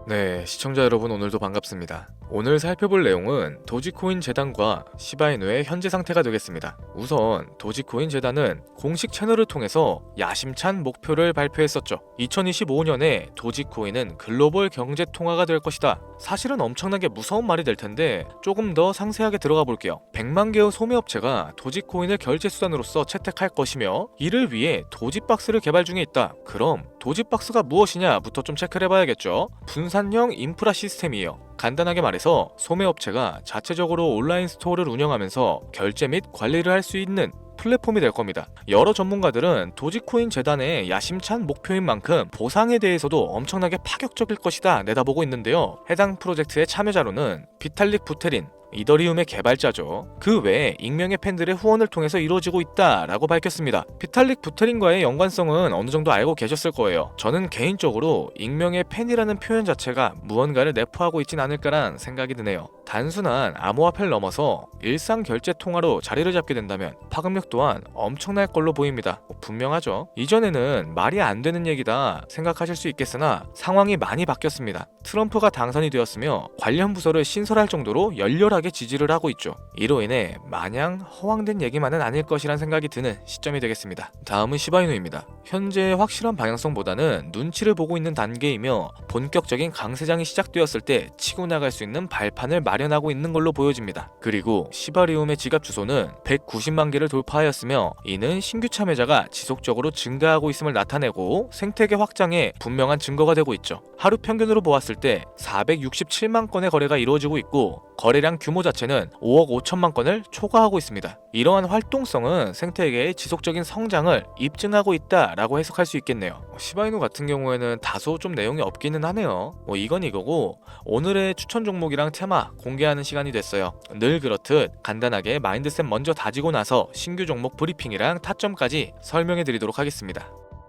네, 시청자 여러분 오늘도 반갑습니다. 오늘 살펴볼 내용은 도지코인 재단과 시바이누의 현재 상태가 되겠습니다. 우선 도지코인 재단은 공식 채널을 통해서 야심찬 목표를 발표했었죠. 2025년에 도지코인은 글로벌 경제 통화가 될 것이다. 사실은 엄청나게 무서운 말이 될 텐데 조금 더 상세하게 들어가 볼게요. 100만 개의 소매업체가 도지코인을 결제 수단으로서 채택할 것이며 이를 위해 도지박스를 개발 중에 있다. 그럼 도지박스가 무엇이냐부터 좀 체크를 해봐야겠죠. 분산형 인프라 시스템이에요. 간단하게 말해서 소매업체가 자체적으로 온라인 스토어를 운영하면서 결제 및 관리를 할 수 있는 플랫폼이 될 겁니다. 여러 전문가들은 도지코인 재단의 야심찬 목표인 만큼 보상에 대해서도 엄청나게 파격적일 것이다 내다보고 있는데요. 해당 프로젝트의 참여자로는 비탈릭 부테린, 이더리움의 개발자죠. 그 외에 익명의 팬들의 후원을 통해서 이루어지고 있다라고 밝혔습니다. 비탈릭 부테린과의 연관성은 어느 정도 알고 계셨을 거예요. 저는 개인적으로 익명의 팬이라는 표현 자체가 무언가를 내포하고 있진 않을까란 생각이 드네요. 단순한 암호화폐를 넘어서 일상 결제 통화로 자리를 잡게 된다면 파급력 또한 엄청날 걸로 보입니다. 분명하죠. 이전에는 말이 안 되는 얘기다 생각하실 수 있겠으나 상황이 많이 바뀌었습니다. 트럼프가 당선이 되었으며 관련 부서를 신설할 정도로 열렬하게 지지를 하고 있죠. 이로 인해 마냥 허황된 얘기만은 아닐 것이란 생각이 드는 시점이 되겠습니다. 다음은 시바이누입니다. 현재 확실한 방향성보다는 눈치를 보고 있는 단계이며 본격적인 강세장이 시작되었을 때 치고 나갈 수 있는 발판을 마련하고 있는 걸로 보여집니다. 그리고 시바리움의 지갑 주소는 190만 개를 돌파하였으며 이는 신규 참여자가 지속적으로 증가하고 있음을 나타내고 생태계 확장에 분명한 증거가 되고 있죠. 하루 평균으로 보았을 때 467만 건의 거래가 이루어지고 있고 거래량 규모 자체는 5억 5천만 건을 초과하고 있습니다. 이러한 활동성은 생태계의 지속적인 성장을 입증하고 있다라고 해석할 수 있겠네요. 시바이누 같은 경우에는 다소 좀 내용이 없기는 하네요. 이건 이거고 오늘의 추천 종목이랑 테마 공개하는 시간이 됐어요. 늘 그렇듯 간단하게 마인드셋 먼저 다지고 나서 신규 종목 브리핑이랑 타점까지 설명해 드리도록 하겠습니다.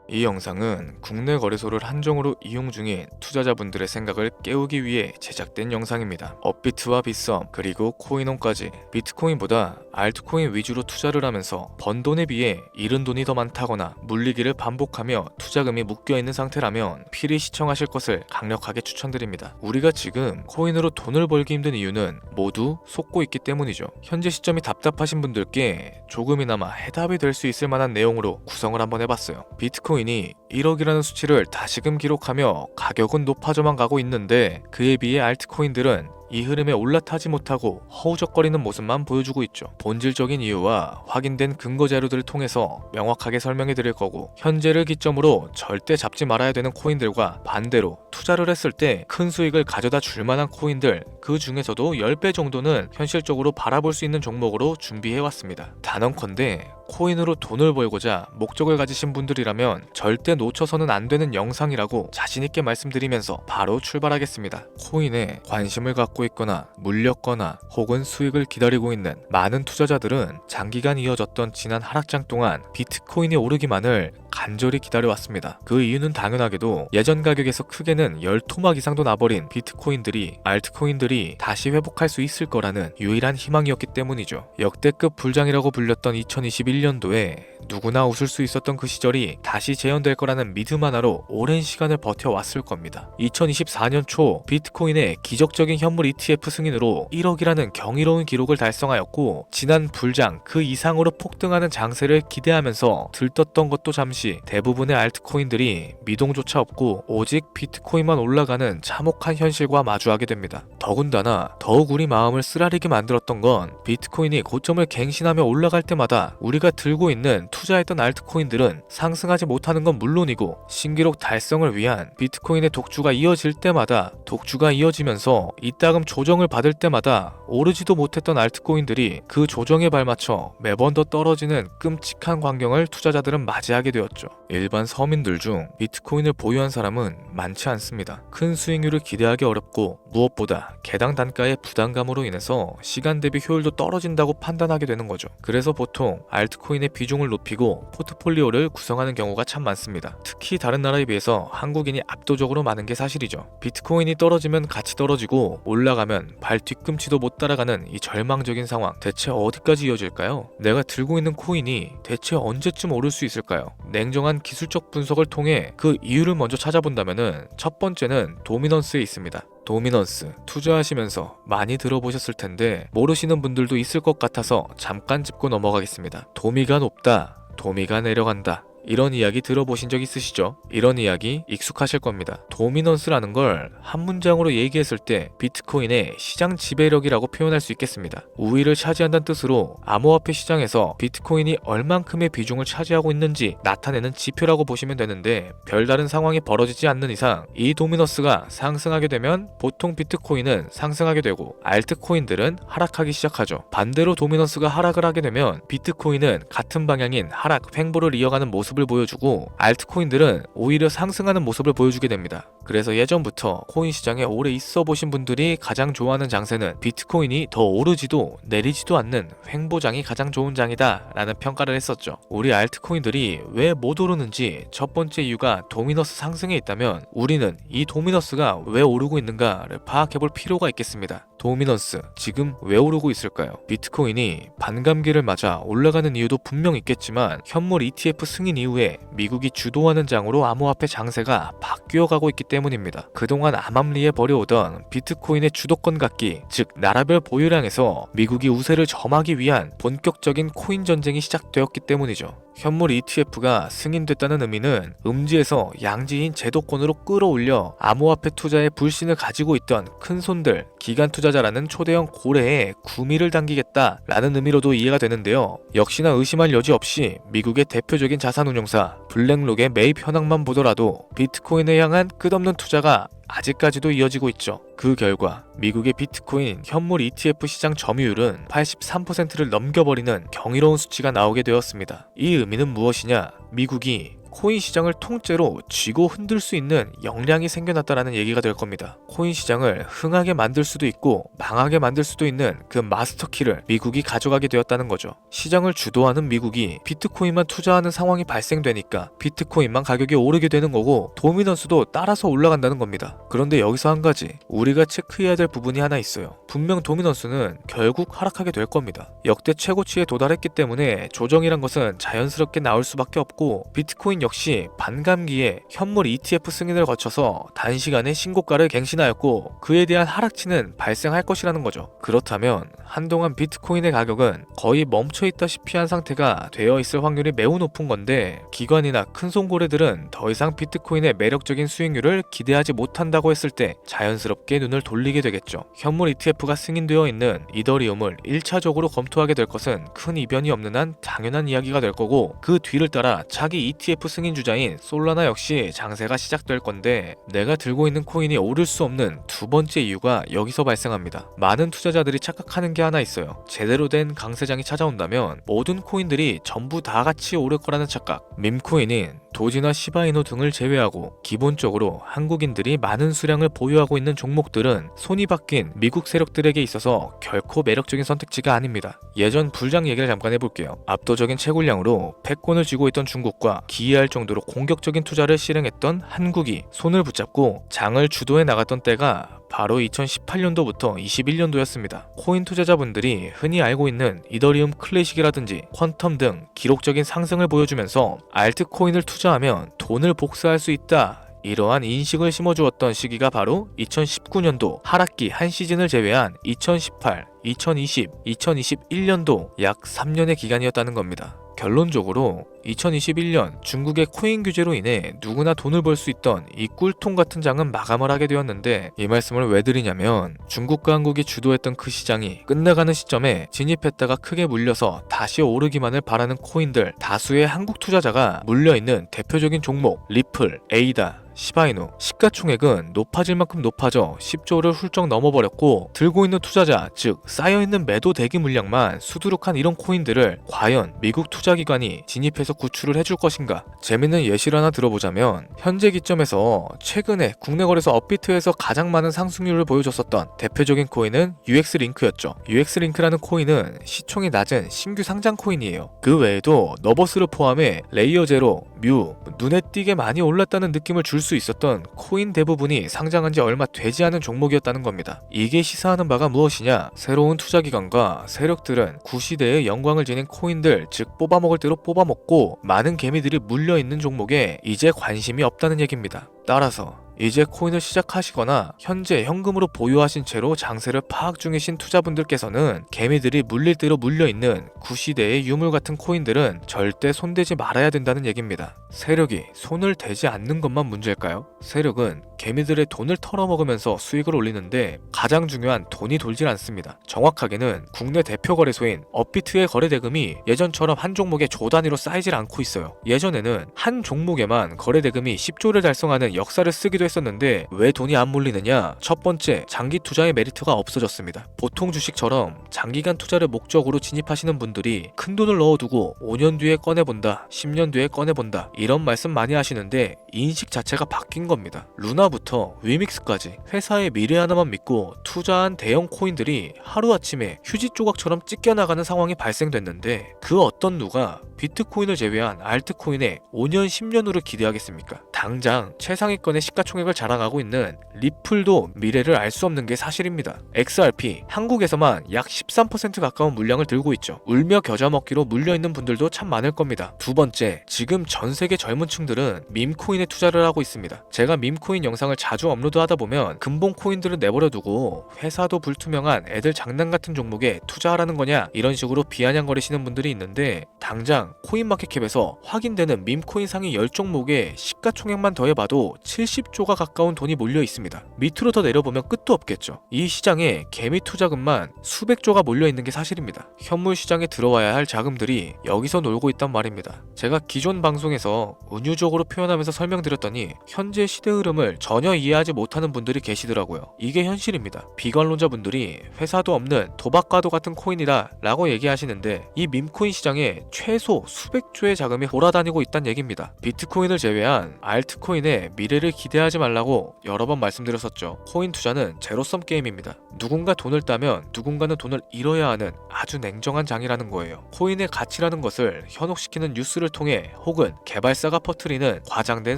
이 영상은 국내 거래소를 한정으로 이용 중인 투자자분들의 생각을 깨우기 위해 제작된 영상입니다. 업비트와 빗썸 그리고 코인온까지 비트코인보다 알트코인 위주로 투자를 하면서 번 돈에 비해 잃은 돈이 더 많다거나 물리기를 반복하며 투자금이 묶여있는 상태라면 필히 시청하실 것을 강력하게 추천드립니다. 우리가 지금 코인으로 돈을 벌기 힘든 이유는 모두 속고 있기 때문이죠. 현재 시점이 답답하신 분들께 조금이나마 해답이 될 수 있을 만한 내용으로 구성을 한번 해봤어요. 비트코인이 1억이라는 수치를 다시금 기록하며 가격은 높아져만 가고 있는데 그에 비해 알트코인들은 이 흐름에 올라타지 못하고 허우적거리는 모습만 보여주고 있죠. 본질적인 이유와 확인된 근거 자료들을 통해서 명확하게 설명해 드릴 거고 현재를 기점으로 절대 잡지 말아야 되는 코인들과 반대로 투자를 했을 때 큰 수익을 가져다 줄 만한 코인들 그 중에서도 10배 정도는 현실적으로 바라볼 수 있는 종목으로 준비해 왔습니다. 단언컨대 코인으로 돈을 벌고자 목적을 가지신 분들이라면 절대 놓쳐서는 안 되는 영상이라고 자신있게 말씀드리면서 바로 출발하겠습니다. 코인에 관심을 갖고 있거나 물렸거나 혹은 수익을 기다리고 있는 많은 투자자들은 장기간 이어졌던 지난 하락장 동안 비트코인이 오르기만을 간절히 기다려왔습니다. 그 이유는 당연하게도 예전 가격에서 크게는 10토막 이상도 나버린 비트코인들이 알트코인들이 다시 회복할 수 있을 거라는 유일한 희망이었기 때문이죠. 역대급 불장이라고 불렸던 2021년도에 누구나 웃을 수 있었던 그 시절이 다시 재현될 거라는 믿음 하나로 오랜 시간을 버텨왔을 겁니다. 2024년 초 비트코인의 기적적인 현물 ETF 승인으로 1억이라는 경이로운 기록을 달성하였고 지난 불장 그 이상으로 폭등하는 장세를 기대하면서 들떴던 것도 잠시 대부분의 알트코인들이 미동조차 없고 오직 비트코인만 올라가는 참혹한 현실과 마주하게 됩니다. 더군다나 더욱 우리 마음을 쓰라리게 만들었던 건 비트코인이 고점을 갱신하며 올라갈 때마다 우리가 들고 있는 투자했던 알트코인들은 상승하지 못하는 건 물론이고 신기록 달성을 위한 비트코인의 독주가 이어질 때마다 독주가 이어지면서 이따금 조정을 받을 때마다 오르지도 못했던 알트코인들이 그 조정에 발맞춰 매번 더 떨어지는 끔찍한 광경을 투자자들은 맞이하게 되었죠. 일반 서민들 중 비트코인을 보유한 사람은 많지 않습니다. 큰 수익률을 기대하기 어렵고 무엇보다 아니라 개당 단가의 부담감으로 인해서 시간 대비 효율도 떨어진다고 판단하게 되는 거죠. 그래서 보통 알트코인의 비중을 높이고 포트폴리오를 구성하는 경우가 참 많습니다. 특히 다른 나라에 비해서 한국인이 압도적으로 많은 게 사실이죠. 비트코인이 떨어지면 같이 떨어지고 올라가면 발 뒤꿈치도 못 따라가는 이 절망적인 상황, 대체 어디까지 이어질까요? 내가 들고 있는 코인이 대체 언제쯤 오를 수 있을까요? 냉정한 기술적 분석을 통해 그 이유를 먼저 찾아본다면은 첫 번째는 도미넌스에 있습니다. 도미넌스, 투자하시면서 많이 들어보셨을 텐데 모르시는 분들도 있을 것 같아서 잠깐 짚고 넘어가겠습니다. 도미가 높다, 도미가 내려간다, 이런 이야기 들어보신 적 있으시죠? 이런 이야기 익숙하실 겁니다. 도미넌스라는 걸 한 문장으로 얘기했을 때 비트코인의 시장 지배력이라고 표현할 수 있겠습니다. 우위를 차지한다는 뜻으로 암호화폐 시장에서 비트코인이 얼만큼의 비중을 차지하고 있는지 나타내는 지표라고 보시면 되는데, 별다른 상황이 벌어지지 않는 이상 이 도미넌스가 상승하게 되면 보통 비트코인은 상승하게 되고 알트코인들은 하락하기 시작하죠. 반대로 도미넌스가 하락을 하게 되면 비트코인은 같은 방향인 하락, 횡보를 이어가는 모습을 보여주고 알트코인들은 오히려 상승하는 모습을 보여주게 됩니다. 그래서 예전부터 코인 시장에 오래 있어 보신 분들이 가장 좋아하는 장세는 비트코인이 더 오르지도 내리지도 않는 횡보장이 가장 좋은 장이다 라는 평가를 했었죠. 우리 알트코인들이 왜 못 오르는지 첫 번째 이유가 도미너스 상승에 있다면 우리는 이 도미너스가 왜 오르고 있는가를 파악해 볼 필요가 있겠습니다. 도미넌스, 지금 왜 오르고 있을까요? 비트코인이 반감기를 맞아 올라가는 이유도 분명 있겠지만 현물 ETF 승인 이후에 미국이 주도하는 장으로 암호화폐 장세가 바뀌어가고 있기 때문입니다. 그동안 암암리에 벌여오던 비트코인의 주도권 갖기, 즉 나라별 보유량에서 미국이 우세를 점하기 위한 본격적인 코인 전쟁이 시작되었기 때문이죠. 현물 ETF가 승인됐다는 의미는 음지에서 양지인 제도권으로 끌어올려 암호화폐 투자에 불신을 가지고 있던 큰손들, 기관 투자자라는 초대형 고래에 구미를 당기겠다라는 의미로도 이해가 되는데요. 역시나 의심할 여지 없이 미국의 대표적인 자산운용사 블랙록의 매입 현황만 보더라도 비트코인에 향한 끝없는 투자가 아직까지도 이어지고 있죠. 그 결과 미국의 비트코인 현물 ETF 시장 점유율은 83%를 넘겨버리는 경이로운 수치가 나오게 되었습니다. 이 의미는 무엇이냐? 미국이 코인 시장을 통째로 쥐고 흔들 수 있는 역량이 생겨났다라는 얘기가 될 겁니다. 코인 시장을 흥하게 만들 수도 있고 망하게 만들 수도 있는 그 마스터키를 미국이 가져가게 되었다는 거죠. 시장을 주도하는 미국이 비트코인만 투자하는 상황이 발생되니까 비트코인만 가격이 오르게 되는 거고 도미넌스도 따라서 올라간다는 겁니다. 그런데 여기서 한 가지 우리가 체크해야 될 부분이 하나 있어요. 분명 도미넌스는 결국 하락하게 될 겁니다. 역대 최고치에 도달했기 때문에 조정이란 것은 자연스럽게 나올 수밖에 없고 비트코인 역시 반감기에 현물 ETF 승인을 거쳐서 단시간에 신고가를 갱신하였고 그에 대한 하락치는 발생할 것이라는 거죠. 그렇다면 한동안 비트코인의 가격은 거의 멈춰있다시피 한 상태가 되어 있을 확률이 매우 높은 건데 기관이나 큰손고래들은 더 이상 비트코인의 매력적인 수익률을 기대하지 못한다고 했을 때 자연스럽게 눈을 돌리게 되겠죠. 현물 ETF가 승인되어 있는 이더리움을 1차적으로 검토하게 될 것은 큰 이변이 없는 한 당연한 이야기가 될 거고 그 뒤를 따라 차기 ETF 승인 주자인 솔라나 역시 장세가 시작될 건데 내가 들고 있는 코인이 오를 수 없는 두 번째 이유가 여기서 발생합니다. 많은 투자자들이 착각하는 게 하나 있어요. 제대로 된 강세장이 찾아온다면 모든 코인들이 전부 다 같이 오를 거라는 착각. 밈코인인 도지나 시바이노 등을 제외하고 기본적으로 한국인들이 많은 수량을 보유하고 있는 종목들은 손이 바뀐 미국 세력들에게 있어서 결코 매력적인 선택지가 아닙니다. 예전 불장 얘기를 잠깐 해볼게요. 압도적인 채굴량으로 패권을 쥐고 있던 중국과 기이할 정도로 공격적인 투자를 실행했던 한국이 손을 붙잡고 장을 주도해 나갔던 때가 바로 2018년도부터 21년도였습니다. 코인 투자자분들이 흔히 알고 있는 이더리움 클래식이라든지 퀀텀 등 기록적인 상승을 보여주면서 알트코인을 투자하면 돈을 복사할 수 있다. 이러한 인식을 심어주었던 시기가 바로 2019년도 하락기 한 시즌을 제외한 2018, 2020, 2021년도 약 3년의 기간이었다는 겁니다. 결론적으로 2021년 중국의 코인 규제로 인해 누구나 돈을 벌 수 있던 이 꿀통 같은 장은 마감을 하게 되었는데 이 말씀을 왜 드리냐면 중국과 한국이 주도했던 그 시장이 끝나가는 시점에 진입했다가 크게 물려서 다시 오르기만을 바라는 코인들 다수의 한국 투자자가 물려있는 대표적인 종목 리플, 에이다 시바이누. 시가총액은 높아질 만큼 높아져 10조를 훌쩍 넘어버렸고 들고 있는 투자자, 즉 쌓여있는 매도 대기 물량만 수두룩한 이런 코인들을 과연 미국 투자기관이 진입해서 구출을 해줄 것인가? 재밌는 예시를 하나 들어보자면 현재 기점에서 최근에 국내 거래소 업비트에서 가장 많은 상승률을 보여줬었던 대표적인 코인은 UX링크였죠. UX링크라는 코인은 시총이 낮은 신규 상장 코인이에요. 그 외에도 너버스를 포함해 레이어 제로, 뮤, 눈에 띄게 많이 올랐다는 느낌을 줄 수 있었던 코인 대부분이 상장한 지 얼마 되지 않은 종목이었다는 겁니다. 이게 시사하는 바가 무엇이냐? 새로운 투자기관과 세력들은 구시대의 영광을 지닌 코인들, 즉 뽑아먹을 대로 뽑아먹고 많은 개미들이 물려있는 종목에 이제 관심이 없다는 얘기입니다. 따라서 이제 코인을 시작하시거나 현재 현금으로 보유하신 채로 장세를 파악 중이신 투자분들께서는 개미들이 물릴 대로 물려있는 구시대의 유물 같은 코인들은 절대 손대지 말아야 된다는 얘기입니다. 세력이 손을 대지 않는 것만 문제일까요? 세력은 개미들의 돈을 털어먹으면서 수익을 올리는데 가장 중요한 돈이 돌질 않습니다. 정확하게는 국내 대표 거래소인 업비트의 거래 대금이 예전처럼 한 종목에 조 단위로 쌓이질 않고 있어요. 예전에는 한 종목에만 거래 대금이 10조를 달성하는 역사를 쓰기도 했었는데 왜 돈이 안 몰리느냐? 첫 번째, 장기 투자의 메리트가 없어졌습니다. 보통 주식처럼 장기간 투자를 목적으로 진입하시는 분들이 큰 돈을 넣어두고 5년 뒤에 꺼내본다, 10년 뒤에 꺼내본다 이런 말씀 많이 하시는데 인식 자체가 바뀐 겁니다. 루나부터 위믹스까지 회사의 미래 하나만 믿고 투자한 대형 코인들이 하루아침에 휴지 조각처럼 찢겨나가는 상황이 발생됐는데 그 어떤 누가 비트코인을 제외한 알트코인에 5년, 10년 후를 기대하겠습니까? 당장 최상위권의 시가총액을 자랑하고 있는 리플도 미래를 알 수 없는 게 사실입니다. XRP, 한국에서만 약 13% 가까운 물량을 들고 있죠. 울며 겨자 먹기로 물려있는 분들도 참 많을 겁니다. 두 번째, 지금 전 세계 젊은 층들은 밈코인에 투자를 하고 있습니다. 제가 밈코인 영상을 자주 업로드하다 보면 근본 코인들을 내버려두고 회사도 불투명한 애들 장난 같은 종목에 투자하라는 거냐 이런 식으로 비아냥거리시는 분들이 있는데 당장 코인마켓캡에서 확인되는 밈코인 상위 10종목에 시가총액만 더해봐도 70조가 가까운 돈이 몰려 있습니다. 밑으로 더 내려보면 끝도 없겠죠. 이 시장에 개미 투자금만 수백조가 몰려 있는 게 사실입니다. 현물 시장에 들어와야 할 자금들이 여기서 놀고 있단 말입니다. 제가 기존 방송에서 은유적으로 표현하면서 설명드렸더니 현재 시대 흐름을 전혀 이해하지 못하는 분들이 계시더라고요. 이게 현실입니다. 비관론자분들이 회사도 없는 도박과도 같은 코인이다 라고 얘기하시는데 이 밈코인 시장에 최소 수백조의 자금이 돌아다니고 있다는 얘기입니다. 비트코인을 제외한 알트코인의 미래를 기대하지 말라고 여러 번 말씀드렸었죠. 코인 투자는 제로섬 게임입니다. 누군가 돈을 따면 누군가는 돈을 잃어야 하는 아주 냉정한 장이라는 거예요. 코인의 가치라는 것을 현혹시키는 뉴스를 통해 혹은 개발사가 퍼뜨리는 과장된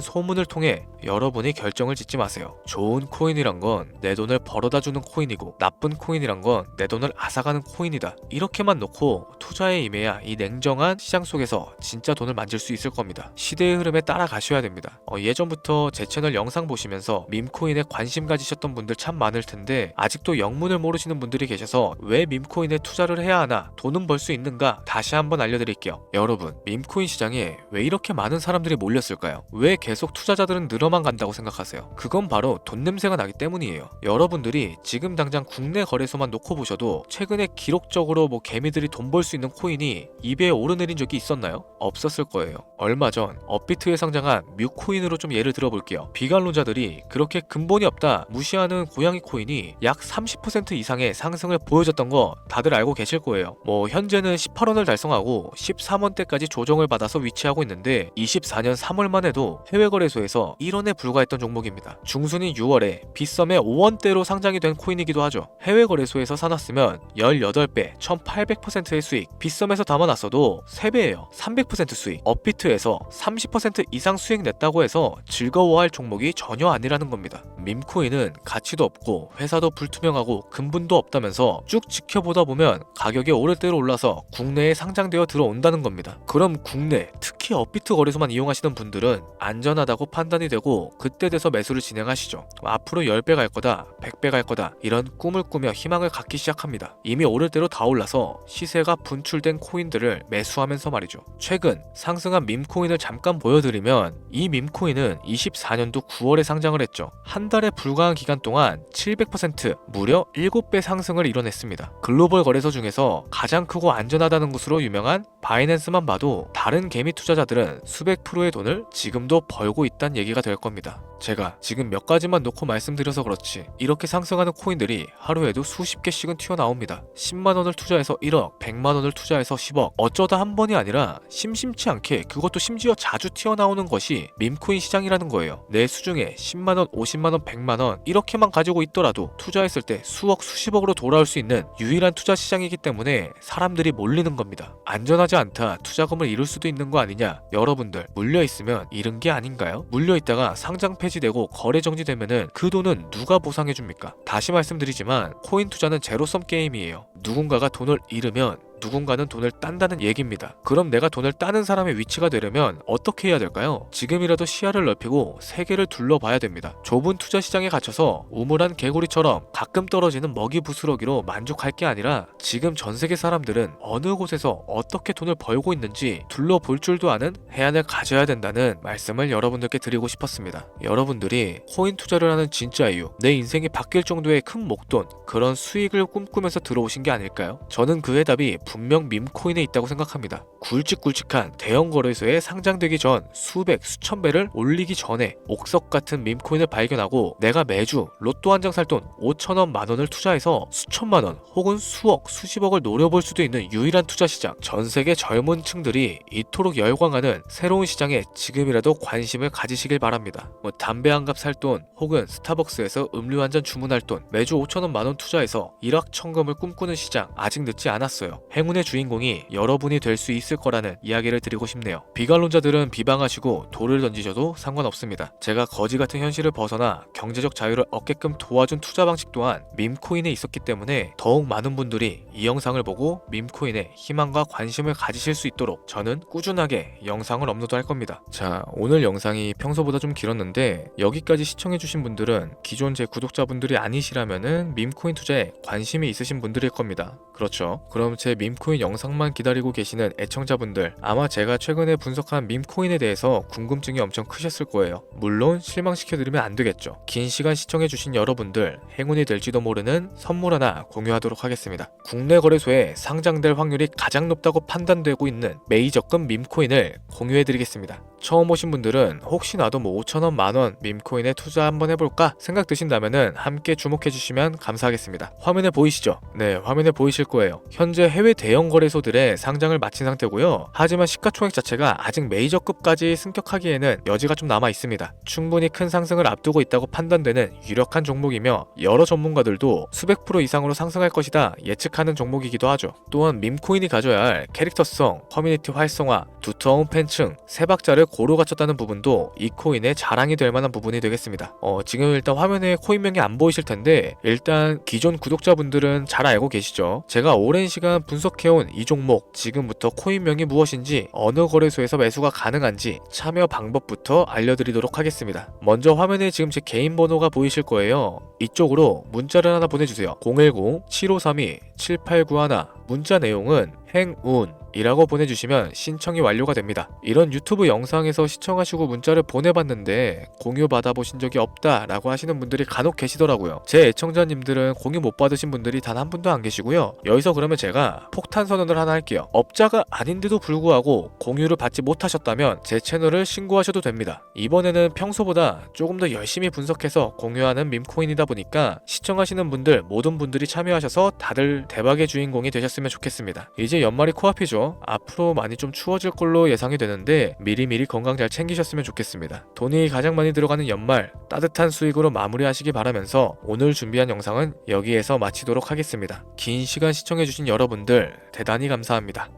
소문을 통해 여러분이 결정을 짓지 마세요. 좋은 코인이란 건 내 돈을 벌어다 주는 코인이고 나쁜 코인이란 건 내 돈을 앗아가는 코인이다. 이렇게만 놓고 투자에 임해야 이 냉정한 시장 속에서 진짜 돈을 만질 수 있을 겁니다. 시대의 흐름에 따라가셔야 됩니다. 예전부터 제 채널 영상 보시면서 밈코인에 관심 가지셨던 분들 참 많을 텐데 아직도 영문을 모르시는 분들이 계셔서 왜 밈코인에 투자를 해야 하나, 돈은 벌 수 있는가 다시 한번 알려드릴게요. 여러분, 밈코인 시장에 왜 이렇게 많은 사람들이 몰렸을까요? 왜 계속 투자자들은 늘어만 간다고 생각하세요? 그건 바로 돈 냄새가 나기 때문이에요. 여러분들이 지금 당장 국내 거래소만 놓고 보셔도 최근에 기록적으로 개미들이 돈 벌 수 있는 코인이 2배에 오르내린 적이 있었나요? 없었을 거예요. 얼마 전 업비트에 상장한 뮤코인으로 좀 예를 들어볼게요. 비관론자들이 그렇게 근본이 없다 무시하는 고양이 코인이 약 30% 이상의 상승을 보여줬던 거 다들 알고 계실 거예요. 현재는 18원을 달성하고 13원대까지 조정을 받아서 위치하고 있는데 24년 3월만 해도 해외 거래소에서 1원에 불과했던 종목입니다. 중순인 6월에 빗썸에 5원대로 상장이 된 코인이기도 하죠. 해외 거래소에서 사놨으면 18배, 1800%의 수익, 빗썸에서 담아놨어도 3배예요. 300% 수익. 업비트에서 30% 이상 수익 냈다고 해서 즐거워할 종목이 전혀 아니라는 겁니다. 밈코인은 가치도 없고 회사도 불투명하고 근본도 없다면서 쭉 지켜보다 보면 가격이 오를 대로 올라서 국내에 상장되어 들어온다는 겁니다. 그럼 국내, 특히 업비트 거래소만 이용하시는 분들은 안전하다고 판단이 되고 그때 돼서 매수를 진행하시죠. 앞으로 10배 갈 거다, 100배 갈 거다 이런 꿈을 꾸며 희망을 갖기 시작합니다. 이미 오를 대로 다 올라서 시세가 분출된 코인들을 매수하면서 말이죠. 최근 상승한 밈코인을 잠깐 보여드리면 이 밈코인은 24년도 9월에 상장을 했죠. 한 달에 불과한 기간 동안 700% 무려 7배 상승을 이뤄냈습니다. 글로벌 거래소 중에서 가장 크고 안전하다는 것으로 유명한 바이낸스만 봐도 다른 개미 투자자 투자자들은 수백 프로의 돈을 지금도 벌고 있다는 얘기가 될 겁니다. 제가 지금 몇 가지만 놓고 말씀드려서 그렇지 이렇게 상승하는 코인들이 하루에도 수십 개씩은 튀어나옵니다. 10만원을 투자해서 1억, 100만원을 투자해서 10억, 어쩌다 한 번이 아니라 심심치 않게 그것도 심지어 자주 튀어나오는 것이 밈코인 시장이라는 거예요. 내 수중에 10만원, 50만원, 100만원 이렇게만 가지고 있더라도 투자했을 때 수억, 수십억으로 돌아올 수 있는 유일한 투자 시장이기 때문에 사람들이 몰리는 겁니다. 안전하지 않다 투자금을 잃을 수도 있는 거 아니냐. 여러분들 물려있으면 잃은 게 아닌가요? 물려있다가 상장 폐지되고 거래 정지되면은 그 돈은 누가 보상해줍니까? 다시 말씀드리지만 코인 투자는 제로섬 게임이에요. 누군가가 돈을 잃으면 누군가는 돈을 딴다는 얘기입니다. 그럼 내가 돈을 따는 사람의 위치가 되려면 어떻게 해야 될까요? 지금이라도 시야를 넓히고 세계를 둘러봐야 됩니다. 좁은 투자 시장에 갇혀서 우물한 개구리처럼 가끔 떨어지는 먹이 부스러기로 만족할 게 아니라 지금 전 세계 사람들은 어느 곳에서 어떻게 돈을 벌고 있는지 둘러볼 줄도 아는 해안을 가져야 된다는 말씀을 여러분들께 드리고 싶었습니다. 여러분들이 코인 투자를 하는 진짜 이유, 내 인생이 바뀔 정도의 큰 목돈, 그런 수익을 꿈꾸면서 들어오신 게 아닐까요? 저는 그 해답이 분명 밈코인에 있다고 생각합니다. 굵직굵직한 대형 거래소에 상장되기 전 수백, 수천 배를 올리기 전에 옥석 같은 밈코인을 발견하고 내가 매주 로또 한 장 살 돈 5천원, 만원을 투자해서 수천만원 혹은 수억, 수십억을 노려볼 수도 있는 유일한 투자 시장. 전 세계 젊은 층들이 이토록 열광하는 새로운 시장에 지금이라도 관심을 가지시길 바랍니다. 담배 한 갑 살 돈 혹은 스타벅스에서 음료 한 잔 주문할 돈 매주 5천원, 만원 투자해서 일확천금을 꿈꾸는 시장 아직 늦지 않았어요. 행운의 주인공이 여러분이 될 수 있을 거라는 이야기를 드리고 싶네요. 비관론자들은 비방하시고 돌을 던지셔도 상관없습니다. 제가 거지 같은 현실을 벗어나 경제적 자유를 얻게끔 도와준 투자 방식 또한 밈코인에 있었기 때문에 더욱 많은 분들이 이 영상을 보고 밈코인에 희망과 관심을 가지실 수 있도록 저는 꾸준하게 영상을 업로드할 겁니다. 자, 오늘 영상이 평소보다 좀 길었는데 여기까지 시청해주신 분들은 기존 제 구독자분들이 아니시라면은 밈코인 투자에 관심이 있으신 분들일 겁니다. 그렇죠. 그럼 제 밈코인 영상만 기다리고 계시는 애청자분들, 아마 제가 최근에 분석한 밈코인에 대해서 궁금증이 엄청 크셨을 거예요. 물론 실망시켜드리면 안 되겠죠. 긴 시간 시청해주신 여러분들 행운이 될지도 모르는 선물 하나 공유하도록 하겠습니다. 국내 거래소에 상장될 확률이 가장 높다고 판단되고 있는 메이저급 밈코인을 공유해드리겠습니다. 처음 오신 분들은 혹시 나도 5천원, 만원 밈코인에 투자 한번 해볼까 생각 드신다면은 함께 주목해주시면 감사하겠습니다. 화면에 보이시죠? 네, 화면에 보이실 거예요. 현재 해외 대형 거래소들의 상장을 마친 상태고요. 하지만 시가총액 자체가 아직 메이저급까지 승격하기에는 여지가 좀 남아 있습니다. 충분히 큰 상승을 앞두고 있다고 판단되는 유력한 종목이며 여러 전문가들도 수백 프로 이상으로 상승할 것이다 예측하는 종목이기도 하죠. 또한 밈코인이 가져야 할 캐릭터성, 커뮤니티 활성화, 두터운 팬층, 세 박자를 고루 갖췄다는 부분도 이 코인의 자랑이 될 만한 부분이 되겠습니다. 지금 일단 화면에 코인명이 안 보이실 텐데 일단 기존 구독자분들은 잘 알고 계시죠? 제가 오랜 시간 분석해온 이 종목, 지금부터 코인명이 무엇인지, 어느 거래소에서 매수가 가능한지 참여 방법부터 알려드리도록 하겠습니다. 먼저 화면에 지금 제 개인 번호가 보이실 거예요. 이쪽으로 문자를 하나 보내주세요. 010-7532-7891. 문자 내용은 행운 이라고 보내주시면 신청이 완료가 됩니다. 이런 유튜브 영상에서 시청하시고 문자를 보내봤는데 공유 받아보신 적이 없다 라고 하시는 분들이 간혹 계시더라고요. 제 애청자님들은 공유 못 받으신 분들이 단 한 분도 안 계시고요. 여기서 그러면 제가 폭탄 선언을 하나 할게요. 업자가 아닌데도 불구하고 공유를 받지 못하셨다면 제 채널을 신고하셔도 됩니다. 이번에는 평소보다 조금 더 열심히 분석해서 공유하는 밈코인이다 보니까 시청하시는 분들 모든 분들이 참여하셔서 다들 대박의 주인공이 되셨으면 좋겠습니다. 이제 연말이 코앞이죠. 앞으로 많이 좀 추워질 걸로 예상이 되는데 미리미리 건강 잘 챙기셨으면 좋겠습니다. 돈이 가장 많이 들어가는 연말 따뜻한 수익으로 마무리하시기 바라면서 오늘 준비한 영상은 여기에서 마치도록 하겠습니다. 긴 시간 시청해주신 여러분들 대단히 감사합니다.